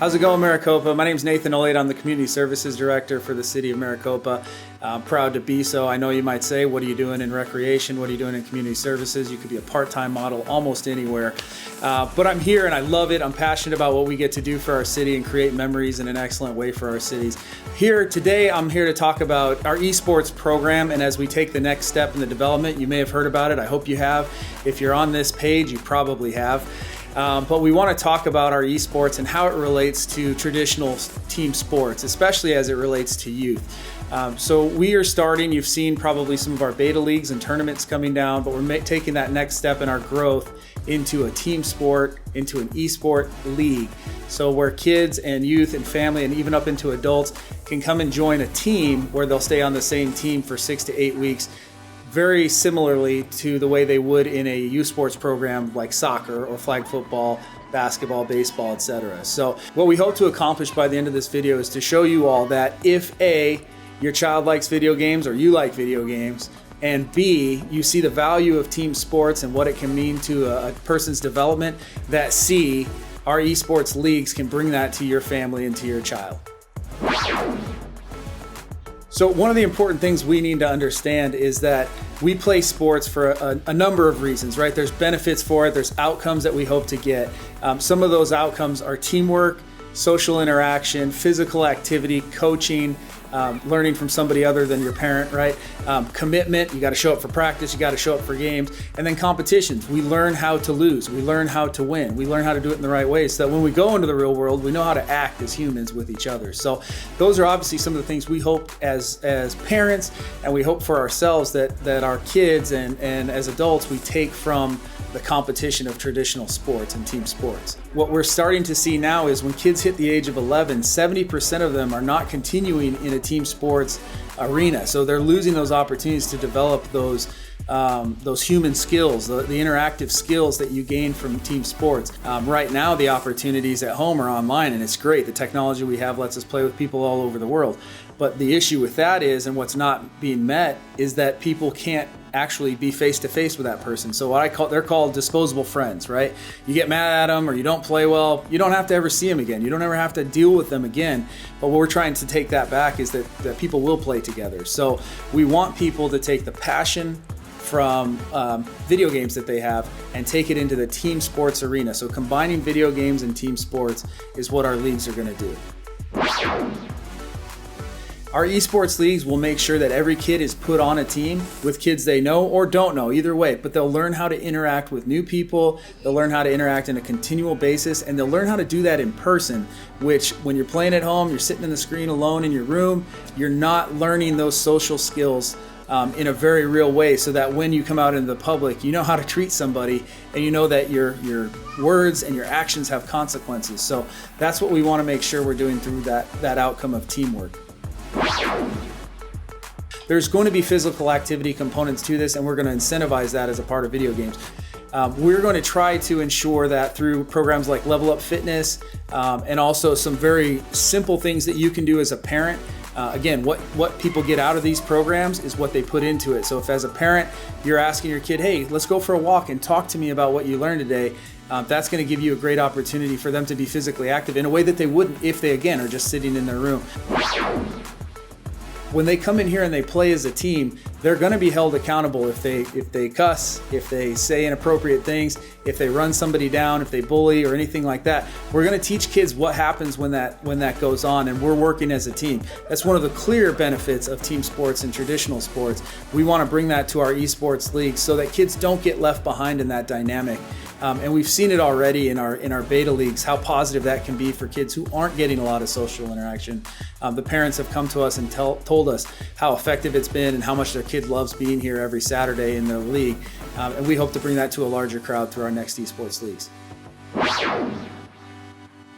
How's it going, Maricopa? My name is Nathan Ullyot. I'm the Community Services Director for the City of Maricopa. I'm proud to be so. I know you might say, what are you doing in recreation? What are you doing in community services? You could be a part-time model almost anywhere. But I'm here and I love it. I'm passionate about what we get to do for our city and create memories in an excellent way for our cities. Today, I'm here to talk about our esports program, and as we take the next step in the development, you may have heard about it. I hope you have. If you're on this page, you probably have. But we want to talk about our esports and how it relates to traditional team sports, especially as it relates to youth. So we are starting, you've seen probably some of our beta leagues and tournaments coming down, but we're taking that next step in our growth into a team sport, into an esport league. So where kids and youth and family and even up into adults can come and join a team where they'll stay on the same team for 6 to 8 weeks. Very similarly to the way they would in a youth sports program like soccer or flag football, basketball, baseball, etc. So what we hope to accomplish by the end of this video is to show you all that if A, your child likes video games or you like video games, and B, you see the value of team sports and what it can mean to a person's development, that C, our esports leagues can bring that to your family and to your child. So one of the important things we need to understand is that we play sports for a number of reasons, right? There's benefits for it, there's outcomes that we hope to get. Some of those outcomes are teamwork, social interaction, physical activity, coaching, learning from somebody other than your parent, right? Commitment, you got to show up for practice, you got to show up for games, and then competitions. We learn how to lose, we learn how to win, we learn how to do it in the right way so that when we go into the real world, we know how to act as humans with each other. So those are obviously some of the things we hope as parents, and we hope for ourselves that our kids and as adults we take from the competition of traditional sports and team sports. What we're starting to see now is when kids hit the age of 11, 70% of them are not continuing in a team sports arena. So they're losing those opportunities to develop those human skills, the interactive skills that you gain from team sports. Right now, the opportunities at home are online, and it's great. The technology we have lets us play with people all over the world. But the issue with that is, and what's not being met, is that people can't actually be face-to-face with that person. So they're called disposable friends, right? You get mad at them or you don't play well, you don't have to ever see them again. You don't ever have to deal with them again. But what we're trying to take that back is that people will play together. So we want people to take the passion from video games that they have and take it into the team sports arena. So combining video games and team sports is what our leagues are going to do. Our esports leagues will make sure that every kid is put on a team with kids they know or don't know, either way, but they'll learn how to interact with new people, they'll learn how to interact on a continual basis, and they'll learn how to do that in person, which when you're playing at home, you're sitting in the screen alone in your room, you're not learning those social skills in a very real way, so that when you come out into the public, you know how to treat somebody and you know that your words and your actions have consequences. So that's what we want to make sure we're doing through that outcome of teamwork. There's going to be physical activity components to this, and we're going to incentivize that as a part of video games. We're going to try to ensure that through programs like Level Up Fitness and also some very simple things that you can do as a parent. Again, what people get out of these programs is what they put into it. So if as a parent, you're asking your kid, hey, let's go for a walk and talk to me about what you learned today, that's going to give you a great opportunity for them to be physically active in a way that they wouldn't if they, again, are just sitting in their room. When they come in here and they play as a team, they're going to be held accountable if they cuss, if they say inappropriate things, if they run somebody down, if they bully or anything like that. We're going to teach kids what happens when that goes on, and we're working as a team. That's one of the clear benefits of team sports and traditional sports. We want to bring that to our esports leagues so that kids don't get left behind in that dynamic. And we've seen it already in our beta leagues, how positive that can be for kids who aren't getting a lot of social interaction. The parents have come to us and told us how effective it's been and how much their kid loves being here every Saturday in their league. And we hope to bring that to a larger crowd through our next esports leagues.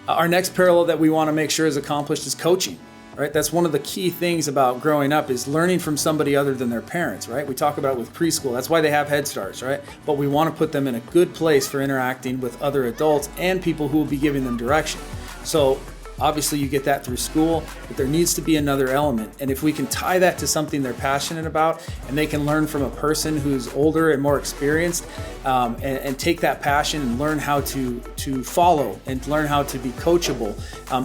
Our next parallel that we want to make sure is accomplished is coaching. Right? That's one of the key things about growing up is learning from somebody other than their parents, right? We talk about it with preschool. That's why they have Head Starts, right? But we want to put them in a good place for interacting with other adults and people who will be giving them direction. So Obviously, you get that through school, but there needs to be another element. And if we can tie that to something they're passionate about, and they can learn from a person who's older and more experienced, and take that passion and learn how to follow and learn how to be coachable,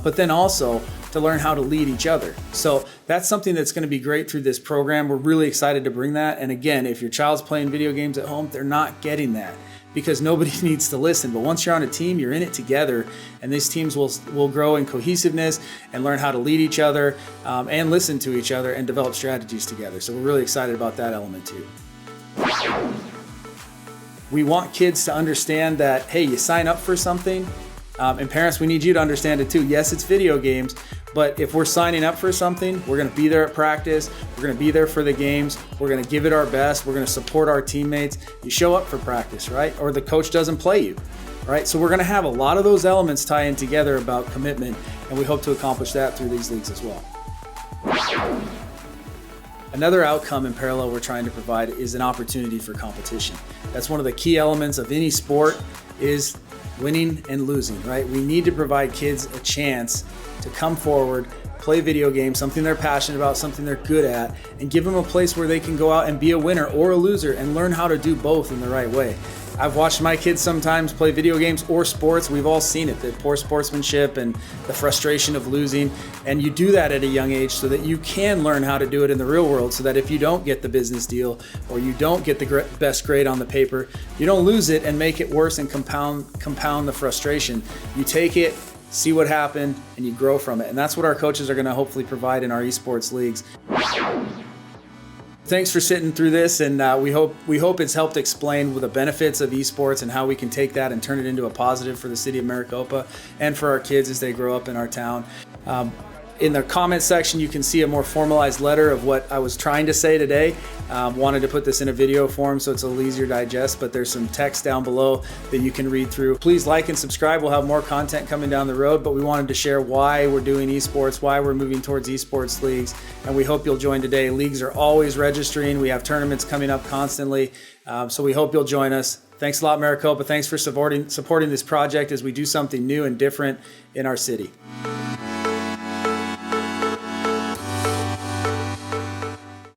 but then also to learn how to lead each other. So that's something that's going to be great through this program. We're really excited to bring that. And again, if your child's playing video games at home, they're not getting that, because nobody needs to listen. But once you're on a team, you're in it together, and these teams will grow in cohesiveness and learn how to lead each other, and listen to each other and develop strategies together. So we're really excited about that element too. We want kids to understand that, hey, you sign up for something, and parents, we need you to understand it too. Yes, it's video games, but if we're signing up for something, we're going to be there at practice. We're going to be there for the games. We're going to give it our best. We're going to support our teammates. You show up for practice, right? Or the coach doesn't play you, right? So we're going to have a lot of those elements tie in together about commitment, and we hope to accomplish that through these leagues as well. Another outcome in parallel we're trying to provide is an opportunity for competition. That's one of the key elements of any sport, is winning and losing, right? We need to provide kids a chance to come forward, play video games, something they're passionate about, something they're good at, and give them a place where they can go out and be a winner or a loser and learn how to do both in the right way. I've watched my kids sometimes play video games or sports. We've all seen it, the poor sportsmanship and the frustration of losing. And you do that at a young age so that you can learn how to do it in the real world, so that if you don't get the business deal or you don't get the best grade on the paper, you don't lose it and make it worse and compound the frustration. You take it, see what happened, and you grow from it. And that's what our coaches are going to hopefully provide in our esports leagues. Thanks for sitting through this, and we hope it's helped explain the benefits of esports and how we can take that and turn it into a positive for the city of Maricopa and for our kids as they grow up in our town. In the comment section, you can see a more formalized letter of what I was trying to say today. Wanted to put this in a video form so it's a little easier to digest, but there's some text down below that you can read through. Please like and subscribe. We'll have more content coming down the road, but we wanted to share why we're doing esports, why we're moving towards esports leagues, and we hope you'll join today. Leagues are always registering. We have tournaments coming up constantly, so we hope you'll join us. Thanks a lot, Maricopa. Thanks for supporting this project as we do something new and different in our city.